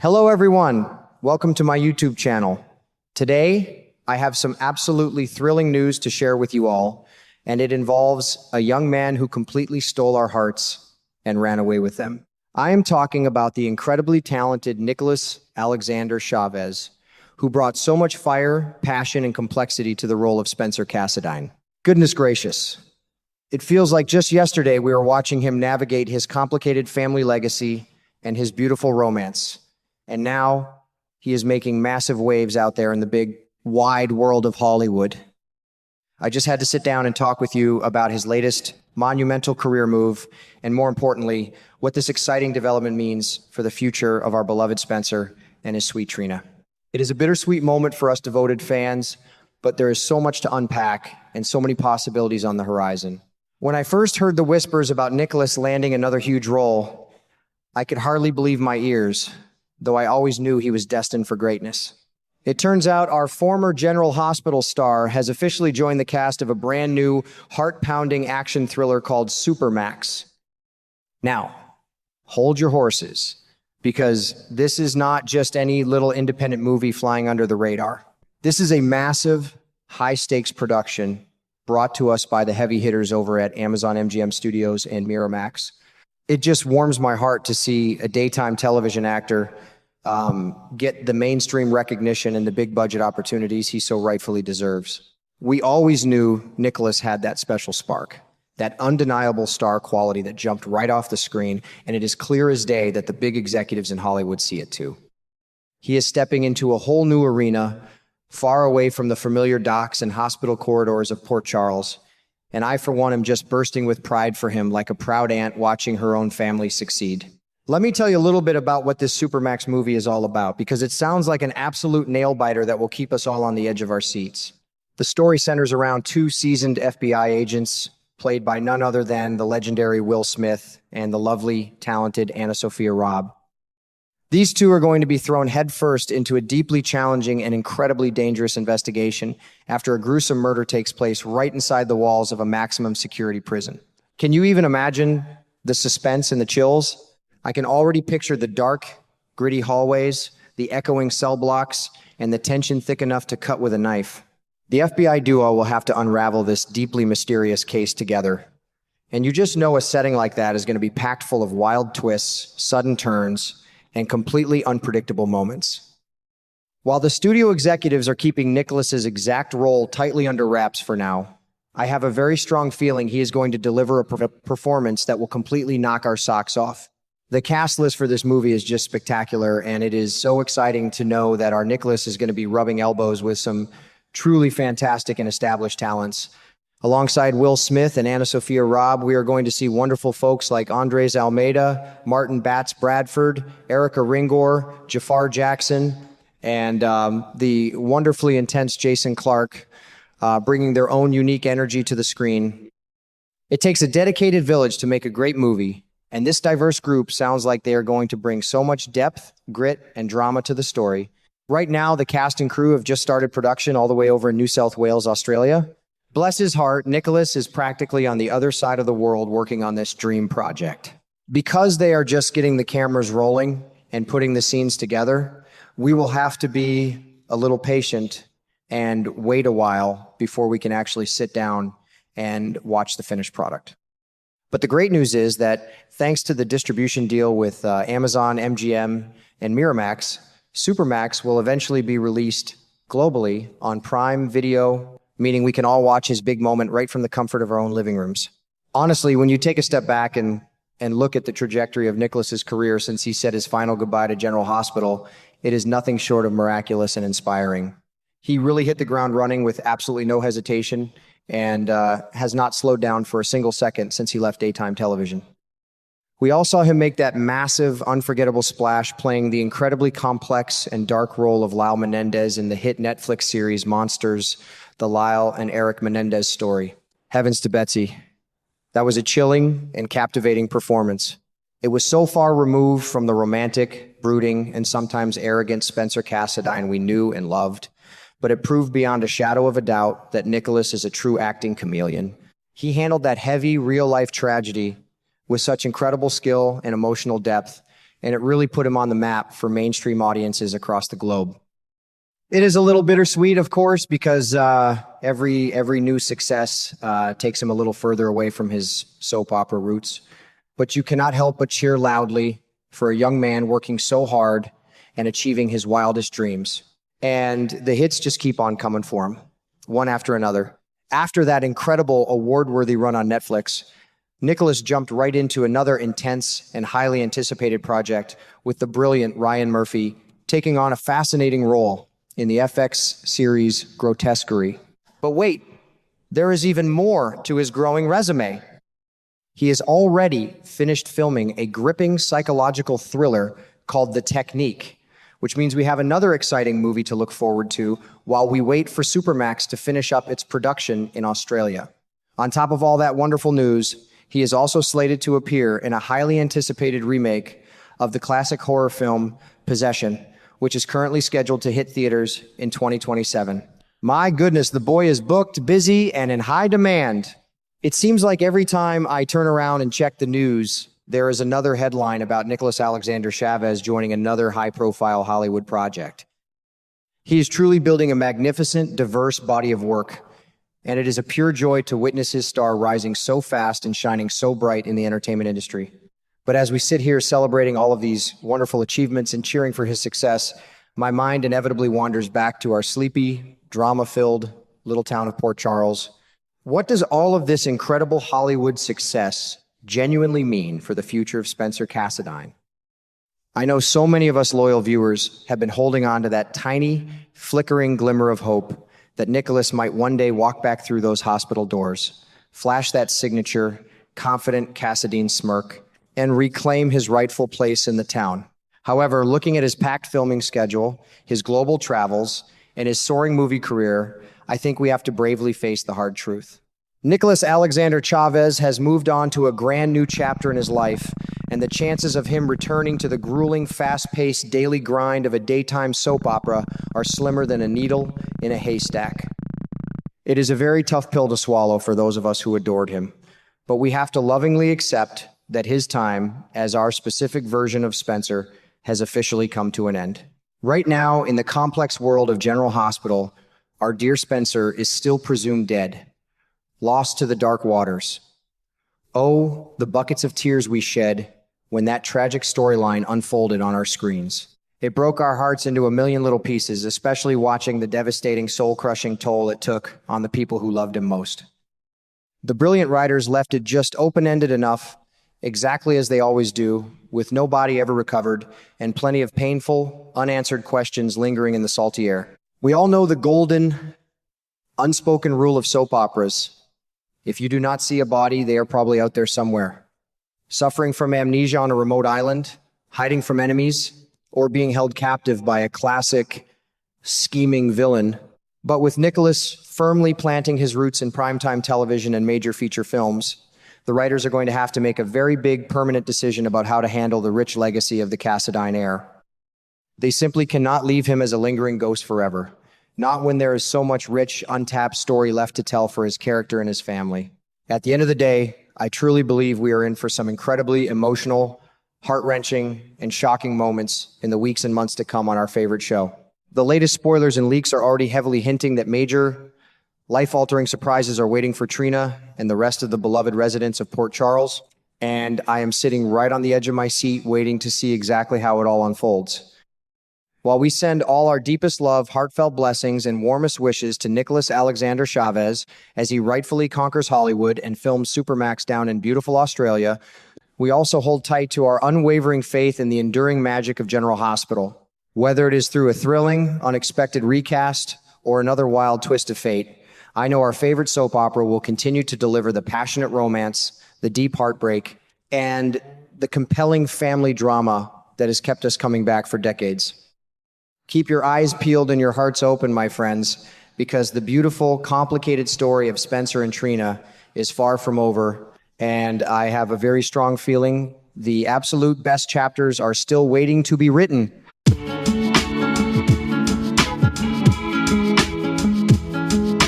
Hello, everyone. Welcome to my YouTube channel. Today, I have some absolutely thrilling news to share with you all, and it involves a young man who completely stole our hearts and ran away with them. I am talking about the incredibly talented Nicholas Alexander Chavez, who brought so much fire, passion, and complexity to the role of Spencer Cassadine. Goodness gracious. It feels like just yesterday we were watching him navigate his complicated family legacy and his beautiful romance. And now he is making massive waves out there in the big, wide world of Hollywood. I just had to sit down and talk with you about his latest monumental career move, and more importantly, what this exciting development means for the future of our beloved Spencer and his sweet Trina. It is a bittersweet moment for us devoted fans, but there is so much to unpack and so many possibilities on the horizon. When I first heard the whispers about Nicholas landing another huge role, I could hardly believe my ears, though I always knew he was destined for greatness. It turns out our former General Hospital star has officially joined the cast of a brand new, heart-pounding action thriller called Supermax. Now, hold your horses, because this is not just any little independent movie flying under the radar. This is a massive, high-stakes production brought to us by the heavy hitters over at Amazon MGM Studios and Miramax. It just warms my heart to see a daytime television actor get the mainstream recognition and the big budget opportunities he so rightfully deserves. We always knew Nicholas had that special spark, that undeniable star quality that jumped right off the screen, and it is clear as day that the big executives in Hollywood see it too. He is stepping into a whole new arena, far away from the familiar docks and hospital corridors of Port Charles, and I, for one, am just bursting with pride for him like a proud aunt watching her own family succeed. Let me tell you a little bit about what this Supermax movie is all about, because it sounds like an absolute nail-biter that will keep us all on the edge of our seats. The story centers around two seasoned FBI agents, played by none other than the legendary Will Smith and the lovely, talented AnnaSophia Robb. These two are going to be thrown headfirst into a deeply challenging and incredibly dangerous investigation after a gruesome murder takes place right inside the walls of a maximum security prison. Can you even imagine the suspense and the chills? I can already picture the dark, gritty hallways, the echoing cell blocks, and the tension thick enough to cut with a knife. The FBI duo will have to unravel this deeply mysterious case together. And you just know a setting like that is going to be packed full of wild twists, sudden turns, and completely unpredictable moments. While the studio executives are keeping Nicholas's exact role tightly under wraps for now, I have a very strong feeling he is going to deliver a performance that will completely knock our socks off. The cast list for this movie is just spectacular, and it is so exciting to know that our Nicholas is going to be rubbing elbows with some truly fantastic and established talents. Alongside Will Smith and AnnaSophia Robb, we are going to see wonderful folks like Andres Almeida, Martin Batts Bradford, Erica Ringor, Jafar Jackson, and the wonderfully intense Jason Clarke, bringing their own unique energy to the screen. It takes a dedicated village to make a great movie, and this diverse group sounds like they are going to bring so much depth, grit, and drama to the story. Right now, the cast and crew have just started production all the way over in New South Wales, Australia. Bless his heart, Nicholas is practically on the other side of the world working on this dream project. Because they are just getting the cameras rolling and putting the scenes together, we will have to be a little patient and wait a while before we can actually sit down and watch the finished product. But the great news is that thanks to the distribution deal with Amazon, MGM, and Miramax, Supermax will eventually be released globally on Prime Video, meaning we can all watch his big moment right from the comfort of our own living rooms. Honestly, when you take a step back and look at the trajectory of Nicholas's career since he said his final goodbye to General Hospital, it is nothing short of miraculous and inspiring. He really hit the ground running with absolutely no hesitation and has not slowed down for a single second since he left daytime television. We all saw him make that massive, unforgettable splash playing the incredibly complex and dark role of Lyle Menendez in the hit Netflix series Monsters, the Lyle and Eric Menendez story. Heavens to Betsy. That was a chilling and captivating performance. It was so far removed from the romantic, brooding, and sometimes arrogant Spencer Cassadine we knew and loved, but it proved beyond a shadow of a doubt that Nicholas is a true acting chameleon. He handled that heavy, real-life tragedy with such incredible skill and emotional depth, and it really put him on the map for mainstream audiences across the globe. It is a little bittersweet, of course, because every new success takes him a little further away from his soap opera roots. But you cannot help but cheer loudly for a young man working so hard and achieving his wildest dreams. And the hits just keep on coming for him, one after another. After that incredible award-worthy run on Netflix, Nicholas jumped right into another intense and highly anticipated project with the brilliant Ryan Murphy taking on a fascinating role in the FX series Grotesquerie. But wait, there is even more to his growing resume. He has already finished filming a gripping psychological thriller called The Technique, which means we have another exciting movie to look forward to while we wait for Supermax to finish up its production in Australia. On top of all that wonderful news, he is also slated to appear in a highly anticipated remake of the classic horror film Possession, which is currently scheduled to hit theaters in 2027. My goodness, the boy is booked, busy, and in high demand. It seems like every time I turn around and check the news, there is another headline about Nicholas Alexander Chavez joining another high-profile Hollywood project. He is truly building a magnificent, diverse body of work, and it is a pure joy to witness his star rising so fast and shining so bright in the entertainment industry. But as we sit here celebrating all of these wonderful achievements and cheering for his success, my mind inevitably wanders back to our sleepy, drama-filled little town of Port Charles. What does all of this incredible Hollywood success genuinely mean for the future of Spencer Cassadine? I know so many of us loyal viewers have been holding on to that tiny, flickering glimmer of hope that Nicholas might one day walk back through those hospital doors, flash that signature, confident Cassadine smirk, and reclaim his rightful place in the town. However, looking at his packed filming schedule, his global travels, and his soaring movie career, I think we have to bravely face the hard truth. Nicholas Alexander Chavez has moved on to a brand new chapter in his life, and the chances of him returning to the grueling, fast-paced daily grind of a daytime soap opera are slimmer than a needle in a haystack. It is a very tough pill to swallow for those of us who adored him, but we have to lovingly accept that his time as our specific version of Spencer has officially come to an end. Right now, in the complex world of General Hospital, our dear Spencer is still presumed dead, lost to the dark waters. Oh, the buckets of tears we shed when that tragic storyline unfolded on our screens. It broke our hearts into a million little pieces, especially watching the devastating, soul-crushing toll it took on the people who loved him most. The brilliant writers left it just open-ended enough, exactly as they always do, with no body ever recovered, and plenty of painful, unanswered questions lingering in the salty air. We all know the golden, unspoken rule of soap operas. If you do not see a body, they are probably out there somewhere, suffering from amnesia on a remote island, hiding from enemies, or being held captive by a classic, scheming villain. But with Nicholas firmly planting his roots in primetime television and major feature films, the writers are going to have to make a very big, permanent decision about how to handle the rich legacy of the Cassadine heir. They simply cannot leave him as a lingering ghost forever, not when there is so much rich, untapped story left to tell for his character and his family. At the end of the day, I truly believe we are in for some incredibly emotional, heart-wrenching, and shocking moments in the weeks and months to come on our favorite show. The latest spoilers and leaks are already heavily hinting that major, life-altering surprises are waiting for Trina and the rest of the beloved residents of Port Charles, and I am sitting right on the edge of my seat waiting to see exactly how it all unfolds. While we send all our deepest love, heartfelt blessings, and warmest wishes to Nicholas Alexander Chavez as he rightfully conquers Hollywood and films Supermax down in beautiful Australia, we also hold tight to our unwavering faith in the enduring magic of General Hospital. Whether it is through a thrilling, unexpected recast or another wild twist of fate, I know our favorite soap opera will continue to deliver the passionate romance, the deep heartbreak, and the compelling family drama that has kept us coming back for decades. Keep your eyes peeled and your hearts open, my friends, because the beautiful, complicated story of Spencer and Trina is far from over, and I have a very strong feeling the absolute best chapters are still waiting to be written.